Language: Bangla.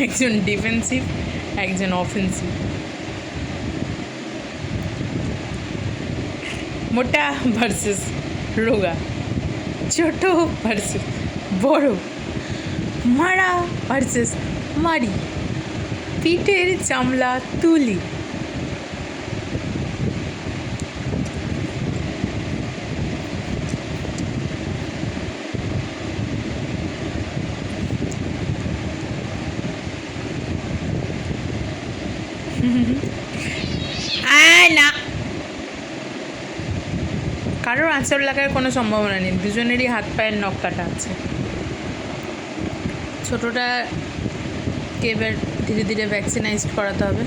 একজন ডিফেন্সিভ, একজন অফেন্সিভ। মোটা ভার্সেস রোগা, ছোট ভার্সেস বড়, মারা ভার্সেস মারি, পিঠের চামড়া তুলি। না, কারোর আঁচড় লাগার কোনো সম্ভাবনা নেই, দুজনেরই হাত পায়ের নখ কাটা আছে। ছোটোটাকে এবার ধীরে ধীরে ভ্যাকসিনাইজড করাতে হবে।